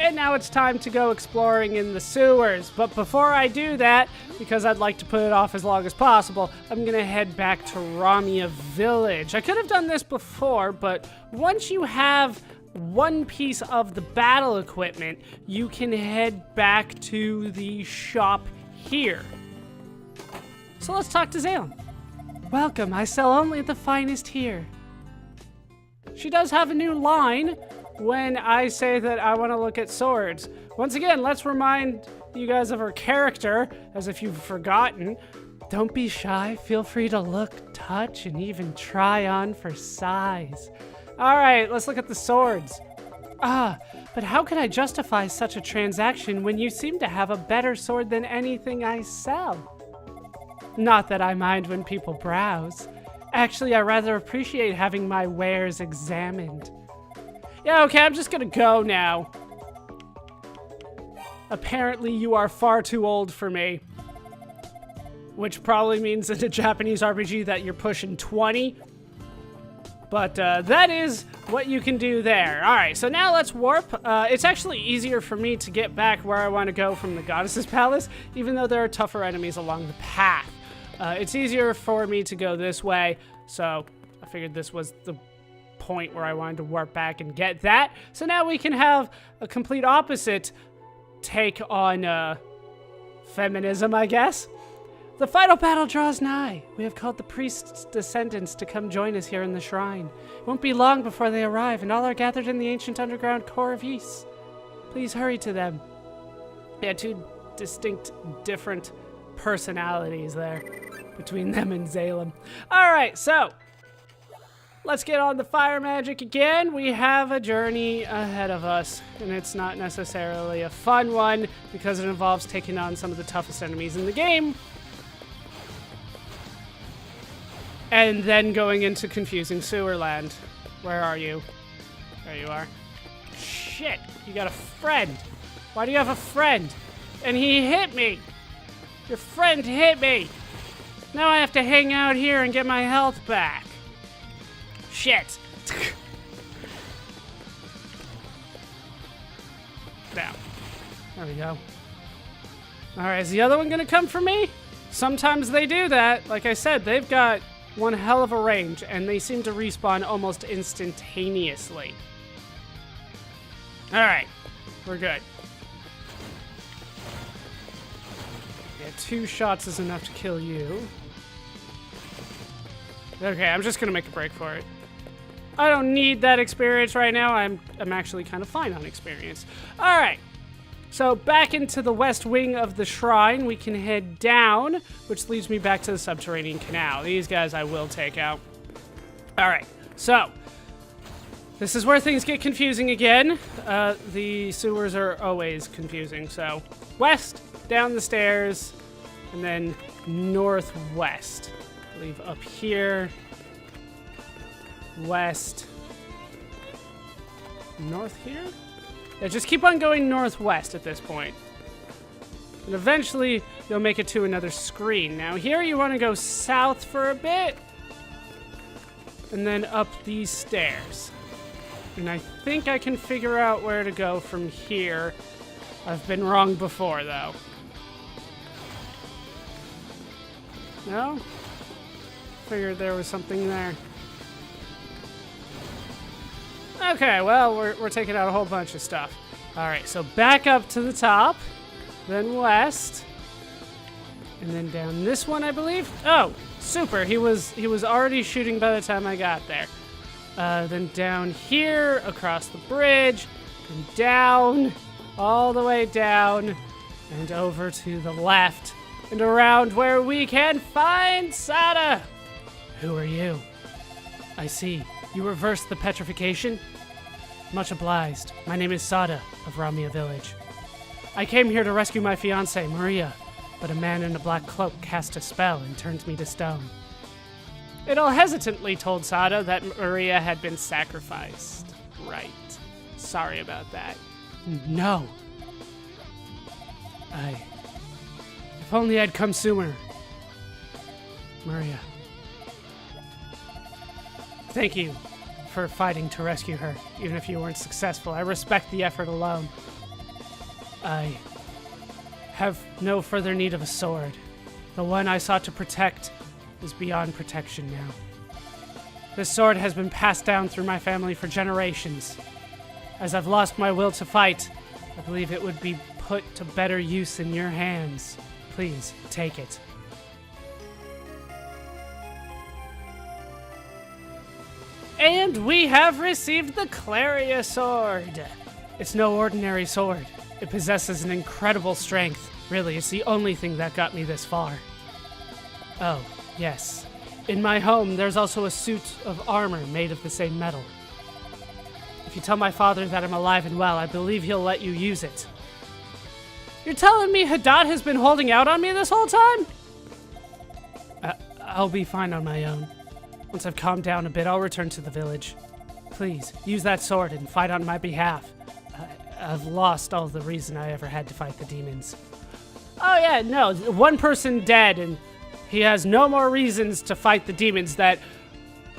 And now it's time to go exploring in the sewers. But before I do that, because I'd like to put it off as long as possible, I'm gonna head back to Ramia Village. I could have done this before, but once you have one piece of the battle equipment, you can head back to the shop here. So let's talk to Zalem. Welcome, I sell only the finest here. She does have a new line when I say that I want to look at swords. Once again, let's remind you guys of her character, as if you've forgotten. Don't be shy, feel free to look, touch, and even try on for size. All right, let's look at the swords. But how can I justify such a transaction when you seem to have a better sword than anything I sell? Not that I mind when people browse. Actually, I rather appreciate having my wares examined. Yeah, okay, I'm just gonna go now. Apparently, you are far too old for me. Which probably means in a Japanese RPG that you're pushing 20. But that is what you can do there. All right, so now let's warp. It's actually easier for me to get back where I want to go from the Goddess's Palace, even though there are tougher enemies along the path. It's easier for me to go this way, so I figured this was the point where I wanted to warp back and get that. So now we can have a complete opposite take on feminism, I guess. The final battle draws nigh. We have called the priest's descendants to come join us here in the shrine. It won't be long before they arrive, and all are gathered in the ancient underground core of Ys. Please hurry to them. Yeah, two distinct, different personalities there between them and Zalem. All right, so let's get on the fire magic again. We have a journey ahead of us, and it's not necessarily a fun one because it involves taking on some of the toughest enemies in the game. And then going into confusing sewer land. Where are you? There you are. Shit, you got a friend. Why do you have a friend? And he hit me. Your friend hit me. Now I have to hang out here and get my health back. Shit. Now. There we go. Alright, is the other one gonna come for me? Sometimes they do that. Like I said, they've got one hell of a range, and they seem to respawn almost instantaneously. Alright, we're good. Yeah, 2 shots is enough to kill you. Okay, I'm just gonna make a break for it. I don't need that experience right now. I'm actually kind of fine on experience. Alright. So back into the west wing of the shrine, we can head down, which leads me back to the Subterranean Canal. These guys I will take out. All right, so this is where things get confusing again. The sewers are always confusing. So west, down the stairs, and then northwest. I believe up here, west, north here? Yeah, just keep on going northwest at this point. And eventually, you'll make it to another screen. Now here you want to go south for a bit. And then up these stairs. And I think I can figure out where to go from here. I've been wrong before, though. No? Figured there was something there. Okay, well, we're taking out a whole bunch of stuff. All right, so back up to the top, then west, and then down this one, I believe. Oh, super! He was already shooting by the time I got there. Then down here, across the bridge, and down, all the way down, and over to the left, and around where we can find Sada. Who are you? I see. You reversed the petrification? Much obliged. My name is Sada of Ramia Village. I came here to rescue my fiancée, Maria, but a man in a black cloak cast a spell and turned me to stone. It all hesitantly told Sada that Maria had been sacrificed. Right. Sorry about that. No. If only I'd come sooner. Maria. Thank you for fighting to rescue her, even if you weren't successful. I respect the effort alone. I have no further need of a sword. The one I sought to protect is beyond protection now. This sword has been passed down through my family for generations. As I've lost my will to fight, I believe it would be put to better use in your hands. Please, take it. And we have received the Claria Sword. It's no ordinary sword. It possesses an incredible strength. Really, it's the only thing that got me this far. Oh, yes. In my home, there's also a suit of armor made of the same metal. If you tell my father that I'm alive and well, I believe he'll let you use it. You're telling me Hadat has been holding out on me this whole time? I'll be fine on my own. Once I've calmed down a bit, I'll return to the village. Please, use that sword and fight on my behalf. I've lost all the reason I ever had to fight the demons. Oh yeah, no, one person dead, and he has no more reasons to fight the demons that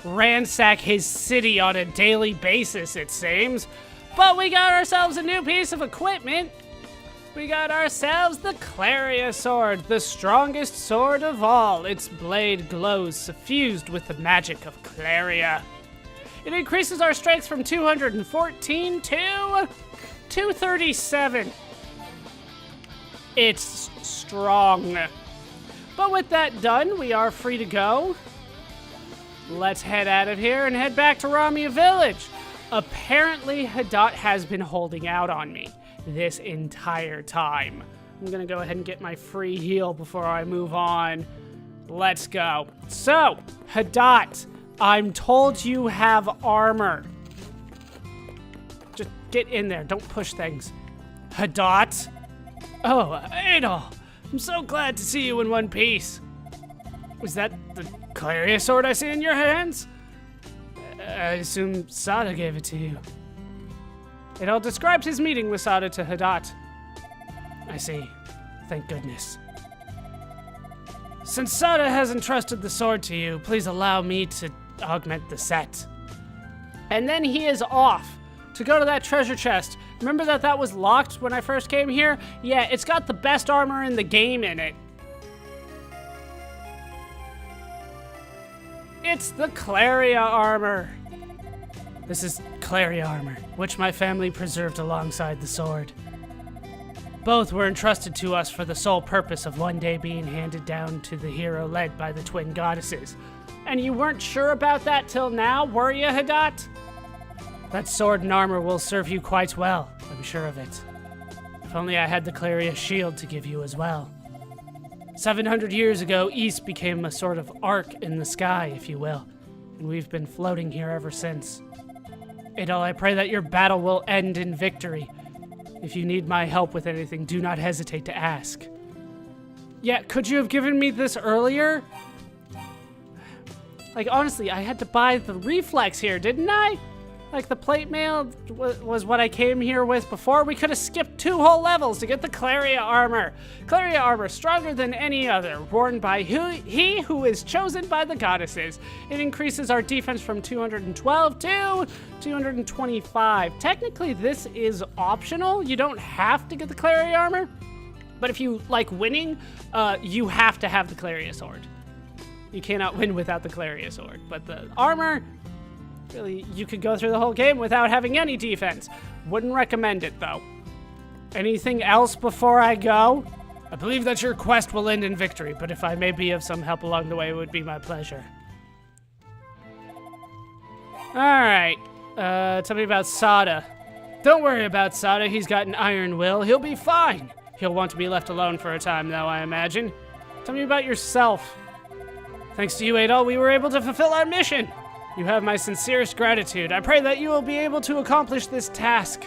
ransack his city on a daily basis, it seems. But we got ourselves a new piece of equipment. We got ourselves the Claria Sword, the strongest sword of all. Its blade glows suffused with the magic of Claria. It increases our strength from 214 to 237. It's strong. But with that done, we are free to go. Let's head out of here and head back to Ramia Village. Apparently, Hadat has been holding out on me this entire time. I'm gonna go ahead and get my free heal before I move on. Let's go. So, Hadat, I'm told you have armor. Just get in there, don't push things. Hadat? Oh, Adol, I'm so glad to see you in one piece. Was that the Claria Sword I see in your hands? I assume Sada gave it to you. Adol described his meeting with Sada to Hadat. I see. Thank goodness. Since Sada has entrusted the sword to you, please allow me to augment the set. And then he is off to go to that treasure chest. Remember that was locked when I first came here? Yeah, it's got the best armor in the game in it. It's the Claria Armor. This is Claria Armor, which my family preserved alongside the sword. Both were entrusted to us for the sole purpose of one day being handed down to the hero led by the twin goddesses. And you weren't sure about that till now, were you, Hadat? That sword and armor will serve you quite well, I'm sure of it. If only I had the Claria shield to give you as well. 700 years ago, East became a sort of arc in the sky, if you will, and we've been floating here ever since. Adol, I pray that your battle will end in victory. If you need my help with anything, do not hesitate to ask. Yeah, could you have given me this earlier? Like, honestly, I had to buy the reflex here, didn't I? Like, the plate mail was what I came here with before. We could have skipped 2 whole levels to get the Claria Armor. Claria Armor, stronger than any other, worn by he who is chosen by the goddesses. It increases our defense from 212 to 225. Technically, this is optional. You don't have to get the Claria Armor, but if you like winning, you have to have the Claria Sword. You cannot win without the Claria Sword, but the armor, really, you could go through the whole game without having any defense. Wouldn't recommend it, though. Anything else before I go? I believe that your quest will end in victory, but if I may be of some help along the way, it would be my pleasure. Alright, tell me about Sada. Don't worry about Sada, he's got an iron will. He'll be fine. He'll want to be left alone for a time, though, I imagine. Tell me about yourself. Thanks to you, Adol, we were able to fulfill our mission. You have my sincerest gratitude. I pray that you will be able to accomplish this task.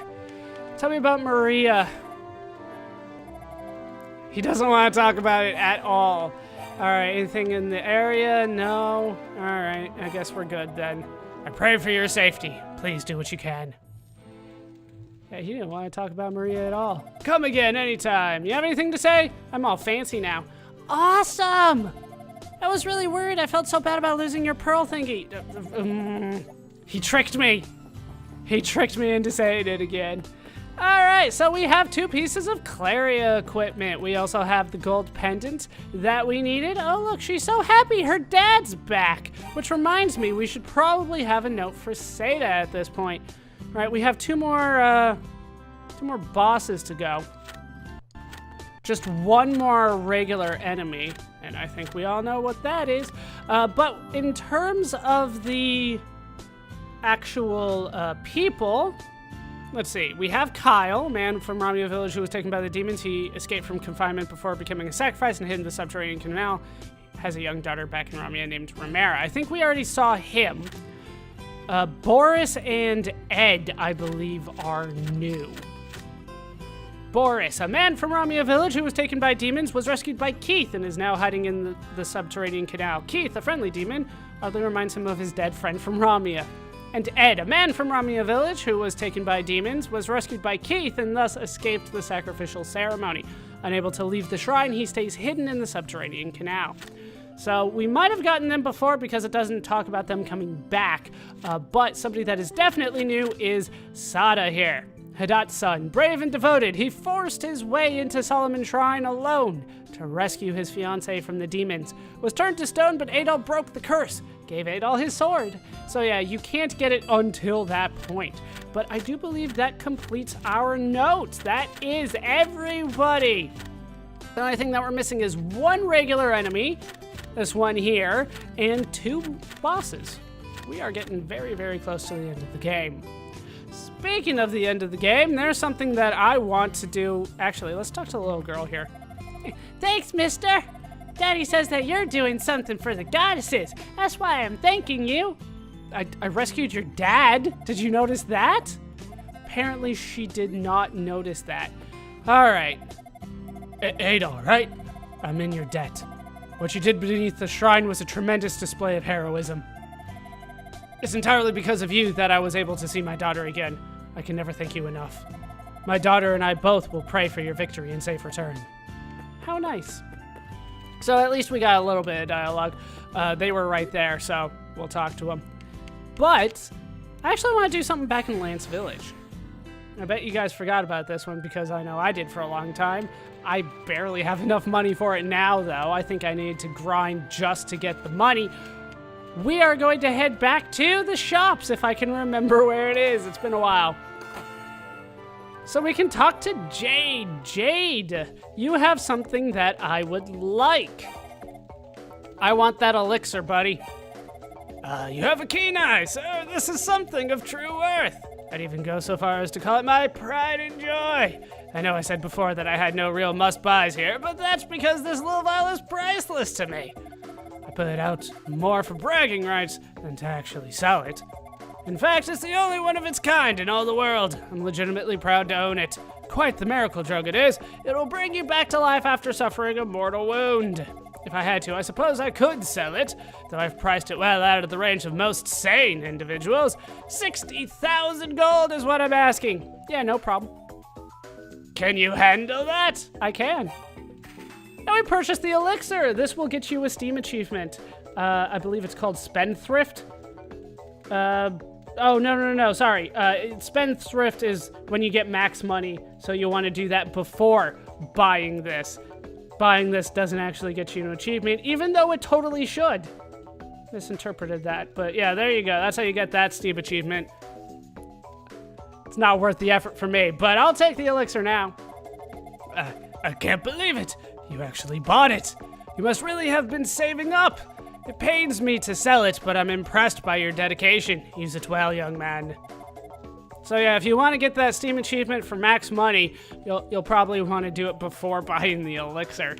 Tell me about Maria. He doesn't want to talk about it at all. All right, anything in the area? No. All right, I guess we're good then. I pray for your safety. Please do what you can. Yeah, he didn't want to talk about Maria at all. Come again anytime. You have anything to say? I'm all fancy now. Awesome! I was really worried. I felt so bad about losing your pearl thingy. He tricked me. He tricked me into saying it again. Alright, so we have 2 pieces of Claria equipment. We also have the gold pendant that we needed. Oh look, she's so happy her dad's back. Which reminds me, we should probably have a note for Seda at this point. Alright, we have 2 more bosses to go. Just 1 more regular enemy, and I think we all know what that is. But in terms of the actual people, let's see. We have Kyle, a man from Ramia Village who was taken by the demons. He escaped from confinement before becoming a sacrifice and hid in the Subterranean Canal. Has a young daughter back in Ramia named Ramira. I think we already saw him. Boris and Ed, I believe, are new. Boris, a man from Ramia Village who was taken by demons, was rescued by Keith and is now hiding in the Subterranean Canal. Keith, a friendly demon, oddly reminds him of his dead friend from Ramia. And Ed, a man from Ramia Village who was taken by demons, was rescued by Keith and thus escaped the sacrificial ceremony. Unable to leave the shrine, he stays hidden in the Subterranean Canal. So we might have gotten them before because it doesn't talk about them coming back, but somebody that is definitely new is Sada here. Hadat's son, brave and devoted, he forced his way into Solomon's Shrine alone to rescue his fiancée from the demons. Was turned to stone, but Adol broke the curse, gave Adol his sword. So yeah, you can't get it until that point. But I do believe that completes our notes. That is everybody. The only thing that we're missing is 1 regular enemy, this one here, and 2 bosses. We are getting very, very close to the end of the game. Speaking of the end of the game, there's something that I want to do. Actually, let's talk to the little girl here. Thanks, mister. Daddy says that you're doing something for the goddesses. That's why I'm thanking you. I rescued your dad. Did you notice that? Apparently, she did not notice that. All right. Adol, right? I'm in your debt. What you did beneath the shrine was a tremendous display of heroism. It's entirely because of you that I was able to see my daughter again. I can never thank you enough. My daughter and I both will pray for your victory and safe return. How nice. So at least we got a little bit of dialogue. They were right there, so we'll talk to them. But I actually want to do something back in Lance Village. I bet you guys forgot about this one because I know I did for a long time. I barely have enough money for it now, though. I think I need to grind just to get the money. We are going to head back to the shops, if I can remember where it is. It's been a while. So we can talk to Jade. Jade, you have something that I would like. I want that elixir, buddy. You have a keen eye, so this is something of true worth. I'd even go so far as to call it my pride and joy. I know I said before that I had no real must-buys here, but that's because this little vial is priceless to me. I put it out more for bragging rights than to actually sell it. In fact, it's the only one of its kind in all the world. I'm legitimately proud to own it. Quite the miracle drug it is. It will bring you back to life after suffering a mortal wound. If I had to, I suppose I could sell it, though I've priced it well out of the range of most sane individuals. 60,000 gold is what I'm asking. Yeah, no problem. Can you handle that? I can. Now we purchased the elixir. This will get you a Steam achievement. I believe it's called Spendthrift. Oh, no, sorry. Spendthrift is when you get max money, so you'll want to do that before buying this. Buying this doesn't actually get you an achievement, even though it totally should. Misinterpreted that, but yeah, there you go. That's how you get that Steam achievement. It's not worth the effort for me, but I'll take the elixir now. I can't believe it. You actually bought it. You must really have been saving up. It pains me to sell it, but I'm impressed by your dedication. Use it well, young man. So yeah, if you want to get that Steam achievement for max money, you'll probably want to do it before buying the elixir.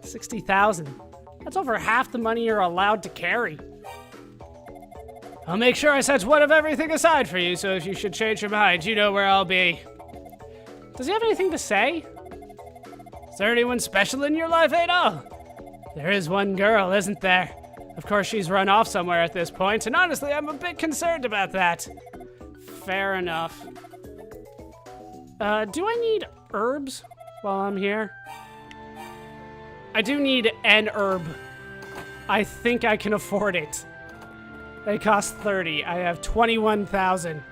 60,000. That's over half the money you're allowed to carry. I'll make sure I set one of everything aside for you, so if you should change your mind, you know where I'll be. Does he have anything to say? Is there anyone special in your life, Adol? There is one girl, isn't there? Of course, she's run off somewhere at this point, and honestly, I'm a bit concerned about that. Fair enough. Do I need herbs while I'm here? I do need an herb. I think I can afford it. They cost 30. I have 21,000.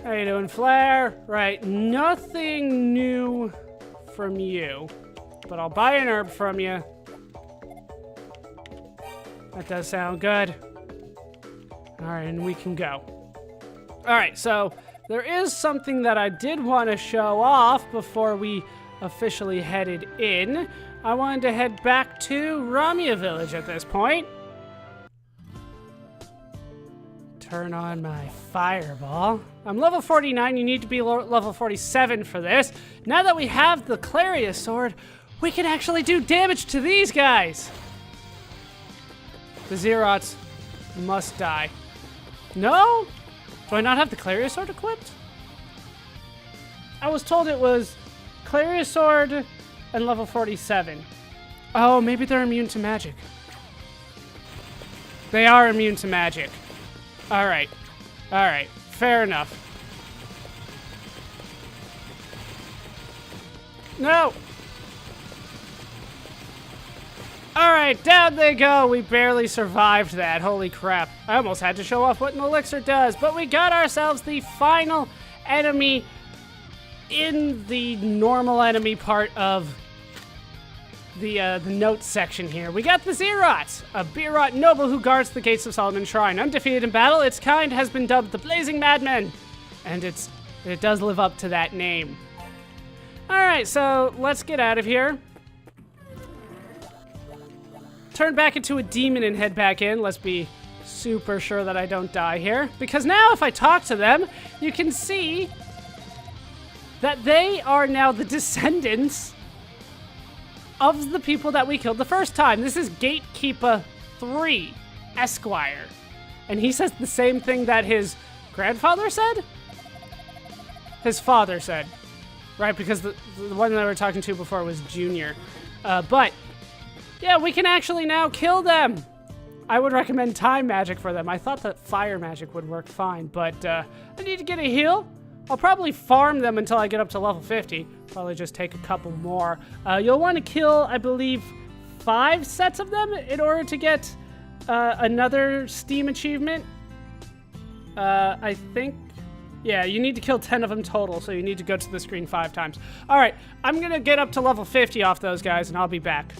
How you doing, Flare? Right, nothing new from you. But I'll buy an herb from you. That does sound good. Alright, and we can go. Alright, so there is something that I did want to show off before we officially headed in. I wanted to head back to Ramia Village at this point. Turn on my fireball. I'm level 49, you need to be level 47 for this. Now that we have the Claria Sword, we can actually do damage to these guys. The Zerots must die. No? Do I not have the Claria Sword equipped? I was told it was Claria Sword and level 47. Oh, maybe they're immune to magic. They are immune to magic. Alright. Alright. Fair enough. No! Alright, down they go. We barely survived that. Holy crap. I almost had to show off what an elixir does, but we got ourselves the final enemy in the normal enemy part of the notes section here. We got the Zerots, a Beerot noble who guards the gates of Solomon's Shrine. Undefeated in battle, its kind has been dubbed the Blazing Madmen, and it does live up to that name. Alright, so let's get out of here. Turn back into a demon and head back in. Let's be super sure that I don't die here. Because now if I talk to them, you can see that they are now the descendants of the people that we killed the first time. This is Gatekeeper 3, Esquire. And he says the same thing that his grandfather said? His father said. Right, because the one that we were talking to before was Junior. But yeah, we can actually now kill them. I would recommend time magic for them. I thought that fire magic would work fine, but I need to get a heal. I'll probably farm them until I get up to level 50. Probably just take a couple more. You'll want to kill, I believe, 5 sets of them in order to get another Steam achievement. I think, yeah, you need to kill 10 of them total, so you need to go to the screen 5 times. All right, I'm gonna get up to level 50 off those guys, and I'll be back.